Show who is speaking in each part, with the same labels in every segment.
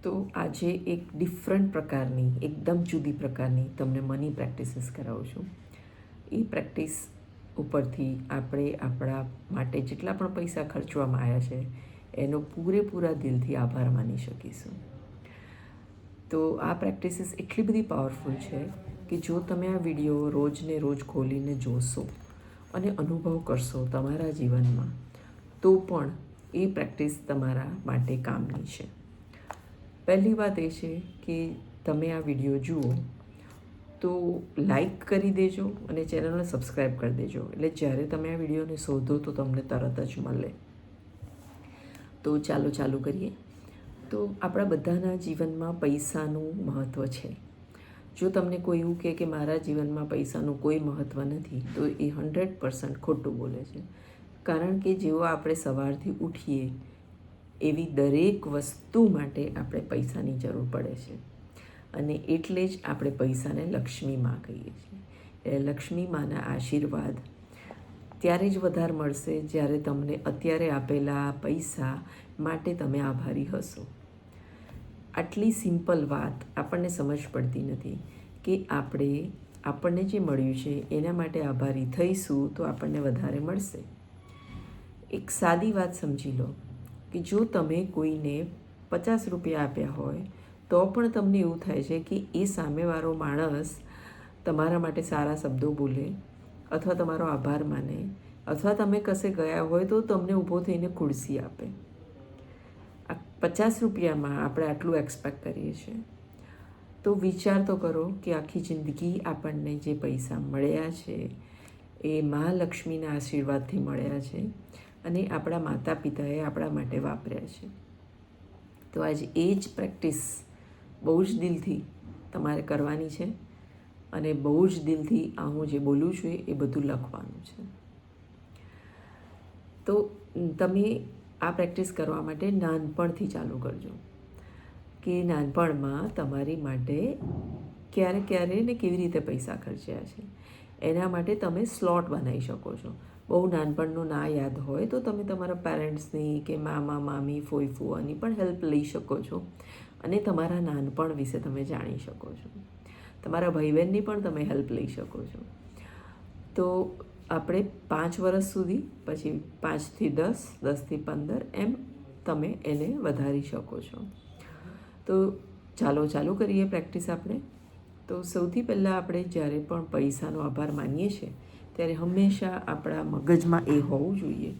Speaker 1: તો આજે એક ડિફરન્ટ પ્રકારની, એકદમ જુદી પ્રકારની તમને મની પ્રેક્ટિસીસ કરાવું છું. એ પ્રેક્ટિસ ઉપરથી આપણે આપણા માટે જેટલા પણ પૈસા ખર્ચવામાં આવ્યા છે એનો પૂરેપૂરા દિલથી આભાર માની શકીશું. તો આ પ્રેક્ટિસીસ એટલી બધી પાવરફુલ છે કે જો તમે આ વિડીયો રોજને રોજ ખોલીને જોશો અને અનુભવ કરશો તમારા જીવનમાં, તો પણ એ પ્રેક્ટિસ તમારા માટે કામની છે. પહેલી વાત એ છે કે તમે આ વિડીયો જુઓ તો લાઈક કરી દેજો અને ચેનલને સબસ્ક્રાઈબ કરી દેજો, એટલે જ્યારે તમે આ વિડીયોને શોધો તો તમને તરત જ મળે. તો ચાલુ કરીએ. તો આપણા બધાના જીવનમાં પૈસાનું મહત્ત્વ છે. જો તમને કોઈ એવું કહે કે મારા જીવનમાં પૈસાનું કોઈ મહત્ત્વ નથી, તો એ 100% ખોટું બોલે છે. કારણ કે જેવો આપણે સવારથી ઉઠીએ એવી દરેક વસ્તુ માટે આપણે પૈસાની જરૂર પડે છે, અને એટલે જ આપણે પૈસાને લક્ષ્મી માં કહીએ છીએ. એટલે લક્ષ્મી માના આશીર્વાદ ત્યારે જ વધારે મળશે જ્યારે તમને અત્યારે આપેલા પૈસા માટે તમે આભારી હશો. આટલી સિમ્પલ વાત આપણને સમજ પડતી નથી કે આપણને જે મળ્યું છે એના માટે આભારી થઈશું તો આપણને વધારે મળશે. એક સાદી વાત સમજી લો કે જો તમે કોઈને 50 રૂપિયા આપ્યા હોય તો પણ તમને એવું થાય છે કે એ સામેવાળો માણસ તમારા માટે સારા શબ્દો બોલે, અથવા તમારો આભાર માને, અથવા તમે કશે ગયા હોય તો તમને ઊભો થઈને ખુરશી આપે. આ 50 રૂપિયામાં આપણે આટલું એક્સપેક્ટ કરીએ છીએ. તો વિચાર તો કરો કે આખી જિંદગી આપણને જે પૈસા મળ્યા છે એ મા લક્ષ્મીના આશીર્વાદથી મળ્યા છે, અને આપણા માતા પિતાએ આપણા માટે વાપર્યા છે. તો આજે એ જ પ્રેક્ટિસ બહુ જ દિલથી તમારે કરવાની છે, અને બહુ જ દિલથી આ હું જે બોલું છું એ બધું લખવાનું છે. તો તમે આ પ્રેક્ટિસ કરવા માટે નાનપણથી ચાલુ કરજો કે નાનપણમાં તમારી માટે ક્યારે ને કેવી રીતે પૈસા ખર્ચ્યા છે. એના માટે તમે સ્લોટ બનાવી શકો છો. બહુ નાનપણનું ના યાદ હોય તો તમે તમારા પેરેન્ટ્સની કે મામા મામી ફોઈ ફુવાની પણ હેલ્પ લઈ શકો છો, અને તમારા નાનપણ વિશે તમે જાણી શકો છો. તમારા ભાઈ બહેનની પણ તમે હેલ્પ લઈ શકો છો. તો આપણે 5 વર્ષ સુધી, પછી 5થી 10, 10થી 15, એમ તમે એને વધારી શકો છો. તો ચાલુ કરીએ પ્રેક્ટિસ આપણે. તો સૌથી પહેલાં આપણે જ્યારે પણ પૈસાનો આભાર માનીએ છીએ ત્યારે હંમેશા આપણા મગજમાં એ હોવું જોઈએ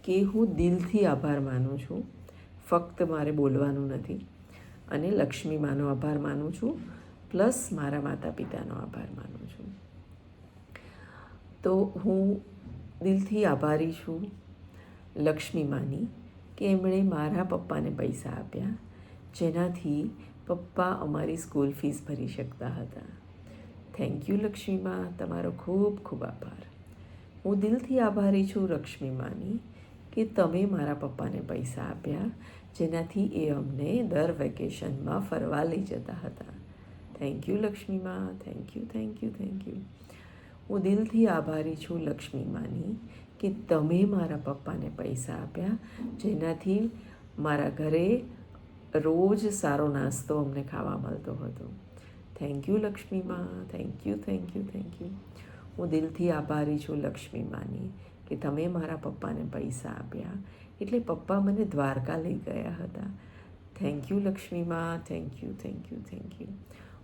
Speaker 1: કે હું દિલથી આભાર માનું છું, ફક્ત મારે બોલવાનું નથી. અને લક્ષ્મી માનો આભાર માનું છું, પ્લસ મારા માતા પિતાનો આભાર માનું છું. તો હું દિલથી આભારી છું લક્ષ્મી માની કે એમણે મારા પપ્પાને પૈસા આપ્યા, જેનાથી પપ્પા અમારી સ્કૂલ ફીસ ભરી શકતા હતા. થેન્ક યુ લક્ષ્મી માં, તમારો ખૂબ ખૂબ આભાર. હું દિલથી આભારી છું લક્ષ્મી માની કે તમે મારા પપ્પાને પૈસા આપ્યા, જેનાથી એ અમને દર વેકેશનમાં ફરવા લઈ જતા હતા. થેન્ક યુ લક્ષ્મી માં, thank you thank you thank you. હું દિલથી આભારી છું લક્ષ્મી માની કે તમે મારા પપ્પાને પૈસા આપ્યા, જેનાથી મારા ઘરે રોજ સારો નાસ્તો અમને ખાવા મળતો હતો. થેન્ક યુ લક્ષ્મી માં, thank you thank you thank you. હું દિલથી આભારી છું લક્ષ્મી માની કે તમે મારા પપ્પાને પૈસા આપ્યા એટલે પપ્પા મને દ્વારકા લઈ ગયા હતા. થેન્ક યુ લક્ષ્મી માં, thank you thank you thank you.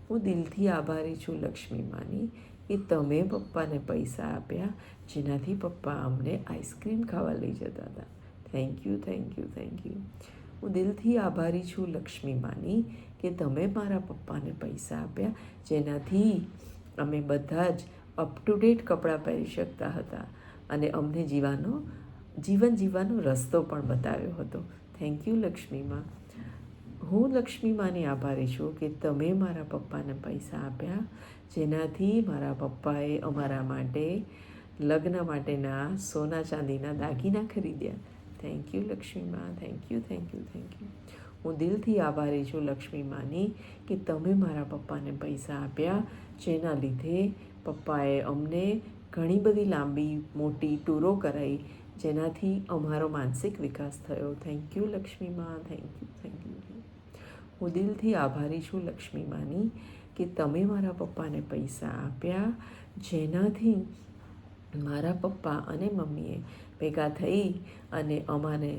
Speaker 1: હું દિલથી આભારી છું લક્ષ્મી માની કે તમે પપ્પાને પૈસા આપ્યા, જેનાથી પપ્પા અમને આઈસ્ક્રીમ ખાવા લઈ જતા હતા. Thank you thank you thank you. હું દિલથી આભારી છું લક્ષ્મી માની કે તમે મારા પપ્પાને પૈસા આપ્યા, જેનાથી અમે બધા જ અપ ટુ ડેટ કપડાં પહેરી શકતા હતા, અને અમને જીવન જીવવાનો રસ્તો પણ બતાવ્યો હતો. થેન્ક યુ લક્ષ્મી માં. હું લક્ષ્મી માની આભારી છું કે તમે મારા પપ્પાને પૈસા આપ્યા, જેનાથી મારા પપ્પાએ અમારા માટે લગ્ન માટેના સોના ચાંદીના દાગીના ખરીદ્યા. થેન્ક યુ લક્ષ્મી માં, thank you thank you thank you. હું દિલથી આભારી છું લક્ષ્મી માની કે તમે મારા પપ્પાને પૈસા આપ્યા, જેના લીધે પપ્પાએ અમને ઘણી બધી લાંબી મોટી ટૂરો કરાવી, જેનાથી અમારો માનસિક વિકાસ થયો. થેન્ક યુ લક્ષ્મી માં, થેન્ક યુ થેન્ક યુ. હું દિલથી આભારી છું લક્ષ્મી માની કે તમે મારા પપ્પાને પૈસા આપ્યા, જેનાથી મારા પપ્પા અને મમ્મીએ ભેગા થઈ અને અમાને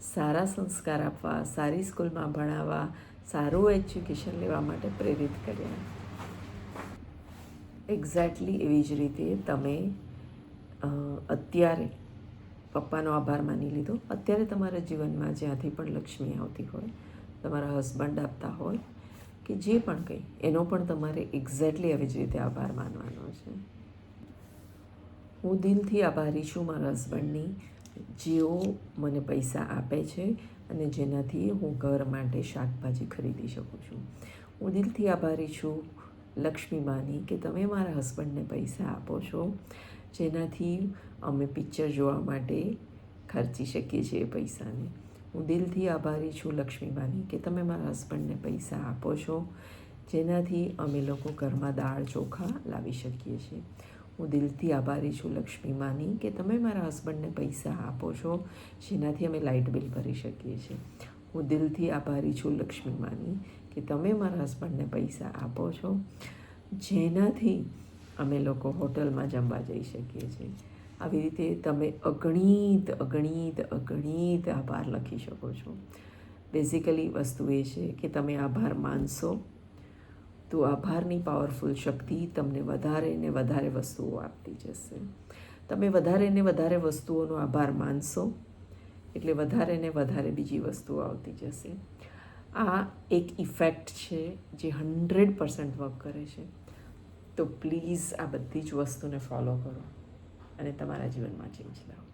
Speaker 1: સારા સંસ્કાર આપવા, સારી સ્કૂલમાં ભણાવવા, સારું એજ્યુકેશન લેવા માટે પ્રેરિત કર્યા. એક્ઝેક્ટલી એવી જ રીતે તમે અત્યારે પપ્પાનો આભાર માની લીધો. અત્યારે તમારા જીવનમાં જ્યાંથી પણ લક્ષ્મી આવતી હોય, તમારા હસબન્ડ આપતા હોય કે જે પણ કંઈ, એનો પણ તમારે એક્ઝેક્ટલી આવી જ રીતે આભાર માનવાનો છે. હું દિલથી આભારી છું મારા હસબન્ડની, જેઓ મને પૈસા આપે છે અને જેનાથી હું ઘર માટે શાકભાજી ખરીદી શકું છું. હું દિલથી આભારી છું લક્ષ્મી માની કે તમે મારા હસબન્ડને પૈસા આપો છો, જેનાથી અમે પિક્ચર જોવા માટે ખર્ચી શકીએ છીએ પૈસાને. હું દિલથી આભારી છું લક્ષ્મી માની કે તમે મારા હસબન્ડને પૈસા આપો છો, જેનાથી અમે લોકો ઘરમાં દાળ ચોખા લાવી શકીએ છીએ. હું દિલથી આભારી છું લક્ષ્મી માની કે તમે મારા હસબન્ડને પૈસા આપો છો, જેનાથી અમે લાઇટ બિલ ભરી શકીએ છીએ. હું દિલથી આભારી છું લક્ષ્મી માની કે તમે મારા હસબન્ડને પૈસા આપો છો, જેનાથી અમે લોકો હોટલમાં જમવા જઈ શકીએ છીએ. આવી રીતે તમે અગણિત આભાર લખી શકો છો. બેઝિકલી વસ્તુ એ છે કે તમે આભાર માનશો તો આભારની પાવરફુલ શક્તિ તમને વધારે ને વધારે વસ્તુઓ આપતી જશે. તમે વધારે ને વધારે વસ્તુઓનો આભાર માનશો એટલે વધારે ને વધારે બીજી વસ્તુઓ આવતી જશે. આ એક ઇફેક્ટ છે જે 100% વર્ક કરે છે. તો પ્લીઝ આ બધી જ વસ્તુને ફોલો કરો અને તમારા જીવનમાં ચેન્જ લાવો.